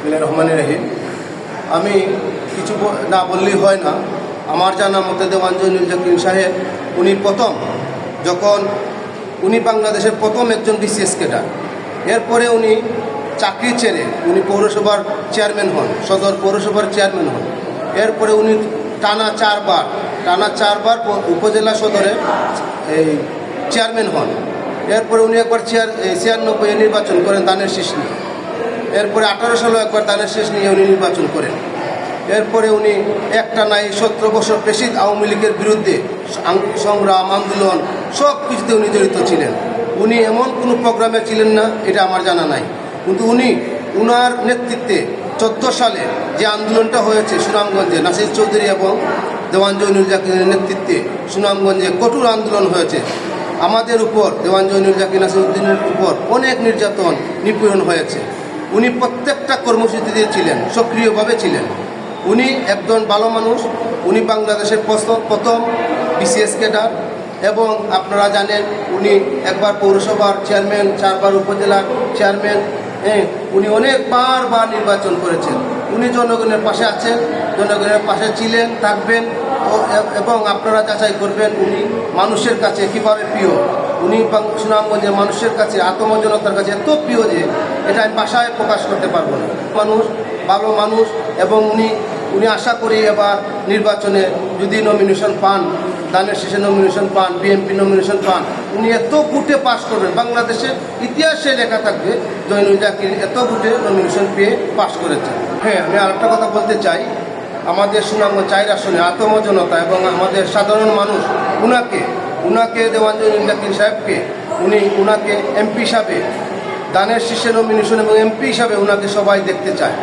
রহমানির রহিম। আমি কিছু না বললেই হয় না। আমার জানা মতে দেওয়ান জয়নুল জাকির সাহেব উনি প্রথম, যখন উনি বাংলাদেশের প্রথম একজন বিসিএস ক্যাডার। এরপরে উনি চাকরি ছেড়ে উনি পৌরসভার চেয়ারম্যান হন, সদর পৌরসভার চেয়ারম্যান হন। এরপরে উনি টানা চারবার উপজেলা সদরে চেয়ারম্যান হন। এরপরে উনি একবার 96 নির্বাচন করেন দানের শীষ নিয়ে। এরপরে 18 সালে একবার দানের শীষ নিয়ে উনি নির্বাচন করেন। এরপরে উনি একটা নাই 17 বছর প্রেসিড আওয়ামী লীগের বিরুদ্ধে সংগ্রাম, আন্দোলন সব কিছুতে উনি জড়িত ছিলেন। উনি এমন কোনো প্রোগ্রামে ছিলেন না, এটা আমার জানা নাই। কিন্তু উনার নেতৃত্বে 14 সালে যে আন্দোলনটা হয়েছে সুনামগঞ্জে, নাসির চৌধুরী এবং দেওয়ান জয়নুল জাকিরের নেতৃত্বে সুনামগঞ্জে কঠোর আন্দোলন হয়েছে। আমাদের উপর দেওয়ান জয়নুল জাকির, নাসিরউদ্দিনের উপর অনেক নির্যাতন, নিপীড়ন হয়েছে। উনি প্রত্যেকটা কর্মসূচিতে ছিলেন, সক্রিয়ভাবে ছিলেন। উনি একজন ভালো মানুষ। উনি বাংলাদেশের প্রথম বিসিএস ক্যাডার এবং আপনারা জানেন উনি একবার পৌরসভার চেয়ারম্যান, 4 বার উপজেলার চেয়ারম্যান। উনি অনেকবার নির্বাচন করেছেন। উনি জনগণের পাশে আছেন, জনগণের পাশে ছিলেন, থাকবেন। এবং আপনারা যাচাই করবেন উনি মানুষের কাছে কীভাবে প্রিয়। উনি সুনামগঞ্জের মানুষের কাছে, আত্মজনতার কাছে এত প্রিয় যে এটা আমি ভাষায় প্রকাশ করতে পারবো না। মানুষ, ভালো মানুষ। এবং উনি আশা করি এবার নির্বাচনে যদি নমিনেশন পান, দানের শেষে নমিনেশন পান, বিএনপি নমিনেশন পান, উনি এত ভোটে পাশ করবেন, বাংলাদেশের ইতিহাসে লেখা থাকবে জয়নুল জাকির এত ভোটে নমিনেশন পেয়ে পাশ করেছেন। হ্যাঁ, আমি আরেকটা কথা বলতে চাই। আমাদের সুনামগঞ্জ 4 আসনে আত্মজনতা এবং আমাদের সাধারণ মানুষ উনাকে দেওয়ান জয়নুল জাকির সাহেবকে উনাকে এমপি হিসাবে, দানের শীর্ষে নমিনেশন এবং এমপি হিসাবে উনাকে সবাই দেখতে চায়।